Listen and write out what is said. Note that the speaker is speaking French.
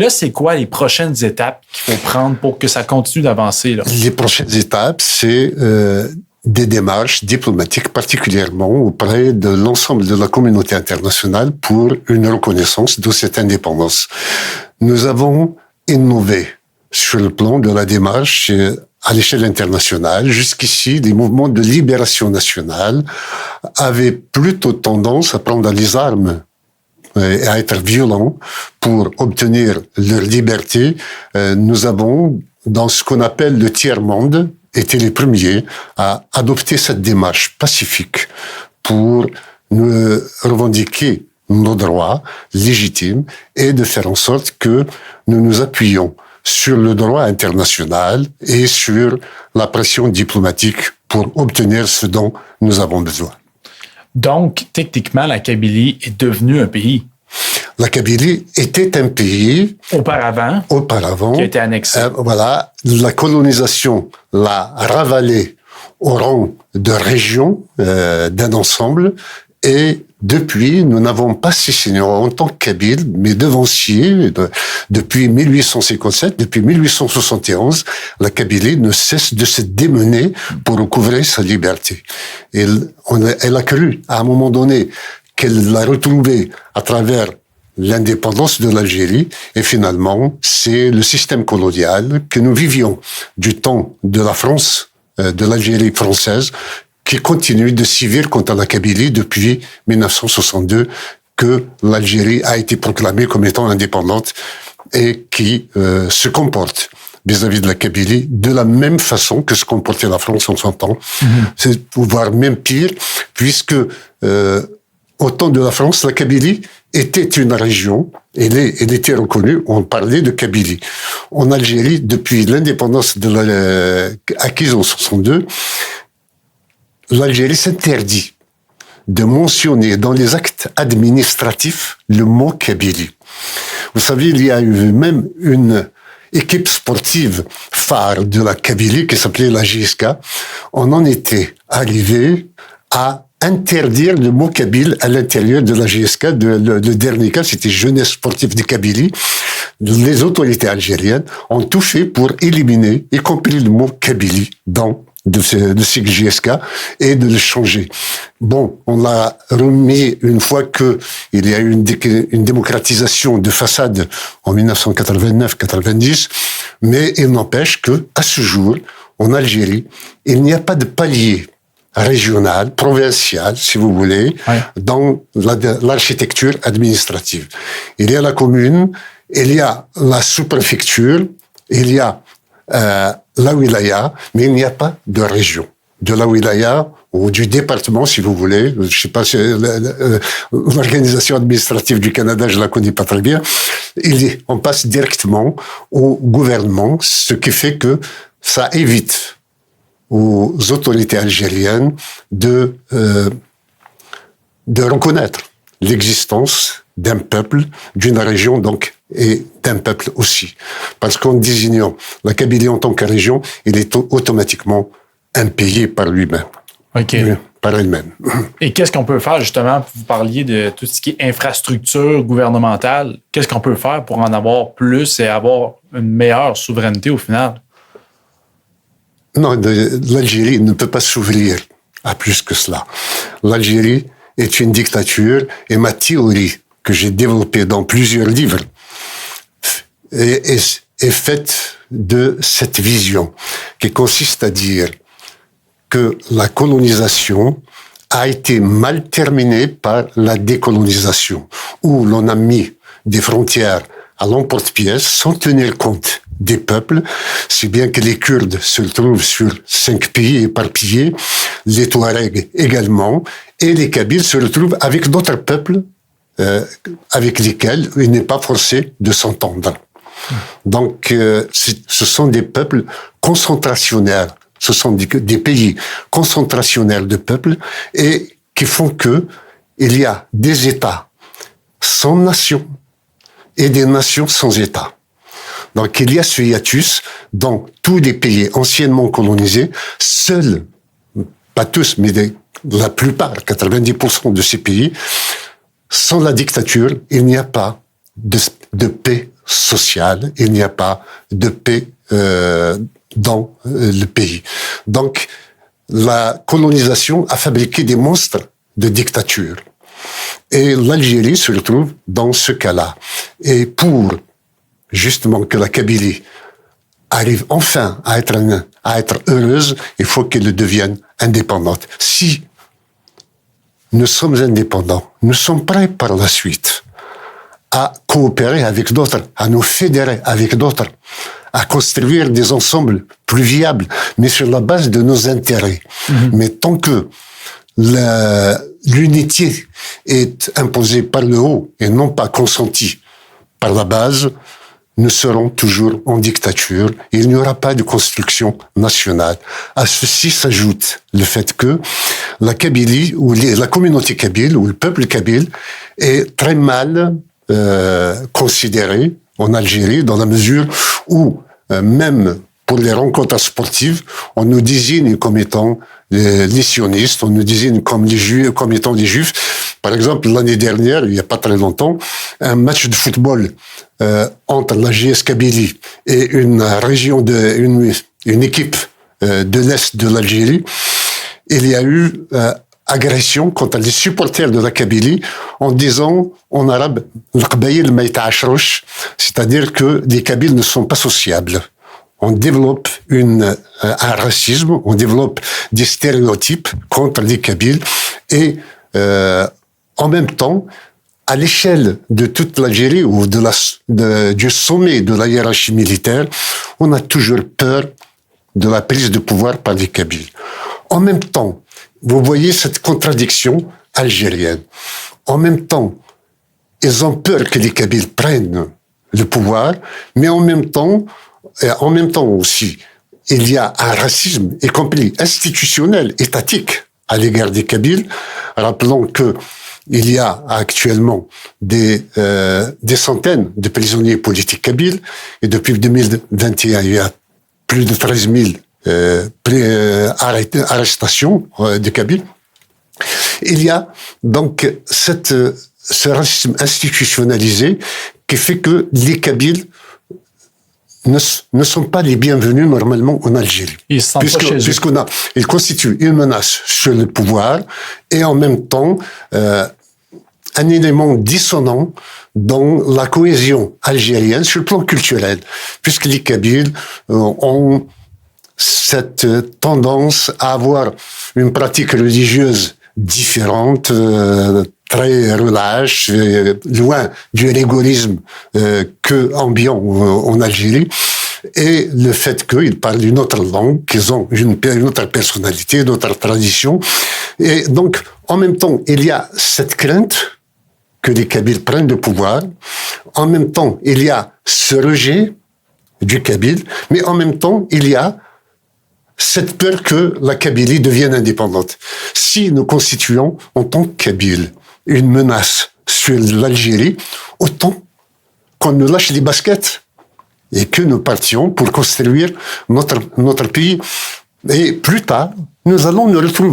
Là, c'est quoi les prochaines étapes qu'il faut prendre pour que ça continue d'avancer, là? Les prochaines étapes, c'est des démarches diplomatiques, particulièrement auprès de l'ensemble de la communauté internationale pour une reconnaissance de cette indépendance. Nous avons innové sur le plan de la démarche à l'échelle internationale. Jusqu'ici, les mouvements de libération nationale avaient plutôt tendance à prendre les armes et à être violents pour obtenir leur liberté. Nous avons, dans ce qu'on appelle le tiers-monde, été les premiers à adopter cette démarche pacifique pour nous revendiquer nos droits légitimes et de faire en sorte que nous nous appuyons sur le droit international et sur la pression diplomatique pour obtenir ce dont nous avons besoin. Donc, techniquement, la Kabylie est devenue un pays. La Kabylie était un pays auparavant qui a été annexé. Voilà, la colonisation l'a ravalé au rang de région, d'un ensemble, et depuis, nous n'avons pas cessé, en tant que Kabyles, mais devanciers, depuis 1857, depuis 1871, la Kabylie ne cesse de se démener pour recouvrer sa liberté. Et elle a cru, à un moment donné, qu'elle l'a retrouvée à travers l'indépendance de l'Algérie, et finalement, c'est le système colonial que nous vivions du temps de la France, de l'Algérie française, qui continue de sévir contre la Kabylie depuis 1962, que l'Algérie a été proclamée comme étant indépendante et qui se comporte vis-à-vis de la Kabylie de la même façon que se comportait la France en son temps, voire même pire, puisque au temps de la France, la Kabylie était une région, elle était reconnue, on parlait de Kabylie. En Algérie, depuis l'indépendance acquise en 62, l'Algérie s'interdit de mentionner dans les actes administratifs le mot Kabylie. Vous savez, il y a eu même une équipe sportive phare de la Kabylie qui s'appelait la JSK. On en était arrivé à interdire le mot Kabyle à l'intérieur de la GSK. Le dernier cas, c'était Jeunesse sportive de Kabylie. Les autorités algériennes ont tout fait pour éliminer, y compris le mot Kabylie, de ces GSK et de le changer. Bon, on l'a remis une fois que il y a eu une démocratisation de façade en 1989-90, mais il n'empêche que, à ce jour, en Algérie, il n'y a pas de palier régional, provincial, si vous voulez, dans l'architecture administrative. Il y a la commune, il y a la sous-préfecture, il y a la wilaya, mais il n'y a pas de région. De la wilaya ou du département, si vous voulez, je sais pas si l'organisation administrative du Canada, je la connais pas très bien, on passe directement au gouvernement, ce qui fait que ça évite aux autorités algériennes de reconnaître l'existence d'un peuple, d'une région donc, et d'un peuple aussi. Parce qu'en désignant la Kabylie en tant que région, il est automatiquement un pays par lui-même. OK. Par elle-même. Et qu'est-ce qu'on peut faire, justement, vous parliez de tout ce qui est infrastructure gouvernementale, qu'est-ce qu'on peut faire pour en avoir plus et avoir une meilleure souveraineté au final? Non, l'Algérie ne peut pas s'ouvrir à plus que cela. L'Algérie est une dictature et ma théorie que j'ai développée dans plusieurs livres est faite de cette vision qui consiste à dire que la colonisation a été mal terminée par la décolonisation, où l'on a mis des frontières à l'emporte-pièce sans tenir compte des peuples, si bien que les Kurdes se trouvent sur 5 pays éparpillés, les Touaregs également, et les Kabyles se retrouvent avec d'autres peuples avec lesquels il n'est pas forcé de s'entendre. Donc, ce sont des peuples concentrationnaires, ce sont des pays concentrationnaires de peuples et qui font que il y a des États sans nation et des nations sans État. Donc, il y a ce hiatus dans tous les pays anciennement colonisés. Seuls, pas tous, mais la plupart, 90% de ces pays, sans la dictature, il n'y a pas de paix social, il n'y a pas de paix dans le pays. Donc, la colonisation a fabriqué des monstres de dictature. Et l'Algérie se retrouve dans ce cas-là. Et pour justement que la Kabylie arrive enfin à être heureuse, il faut qu'elle devienne indépendante. Si nous sommes indépendants, nous sommes prêts par la suite à coopérer avec d'autres, à nous fédérer avec d'autres, à construire des ensembles plus viables, mais sur la base de nos intérêts. Mais tant que l'unité est imposée par le haut et non pas consentie par la base, nous serons toujours en dictature et il n'y aura pas de construction nationale. À ceci s'ajoute le fait que la Kabylie, ou la communauté kabyle, ou le peuple kabyle, est très mal considéré en Algérie, dans la mesure où, même pour les rencontres sportives, on nous désigne comme étant les sionistes, on nous désigne comme étant des juifs. Par exemple, l'année dernière, il n'y a pas très longtemps, un match de football entre la JS Kabylie et une équipe de l'Est de l'Algérie, il y a eu agression contre les supporters de la Kabylie en disant en arabe l'qbaïl ma yata'ashrouch, c'est-à-dire que les Kabyles ne sont pas sociables. On développe un racisme, on développe des stéréotypes contre les Kabyles et en même temps, à l'échelle de toute l'Algérie ou du sommet de la hiérarchie militaire, on a toujours peur de la prise de pouvoir par les Kabyles. En même temps, vous voyez cette contradiction algérienne. En même temps, ils ont peur que les Kabyles prennent le pouvoir, mais en même temps aussi, il y a un racisme, y compris institutionnel, étatique, à l'égard des Kabyles. Rappelons que il y a actuellement des centaines de prisonniers politiques kabyles, et depuis 2021, il y a plus de 13 000 arrestations de Kabyles. Il y a donc ce racisme institutionnalisé qui fait que les Kabyles ne sont pas les bienvenus normalement en Algérie. Ils constituent une menace sur le pouvoir et en même temps un élément dissonant dans la cohésion algérienne sur le plan culturel, puisque les Kabyles ont cette tendance à avoir une pratique religieuse différente, très relâche, loin du rigorisme ambiant en Algérie, et le fait qu'ils parlent une autre langue, qu'ils ont une autre personnalité, une autre tradition. Et donc, en même temps, il y a cette crainte que les Kabyles prennent le pouvoir. En même temps, il y a ce rejet du Kabyle, mais en même temps, il y a cette peur que la Kabylie devienne indépendante. Si nous constituons, en tant que Kabyles, une menace sur l'Algérie, autant qu'on nous lâche les baskets et que nous partions pour construire notre pays. Et plus tard, nous allons nous retrouver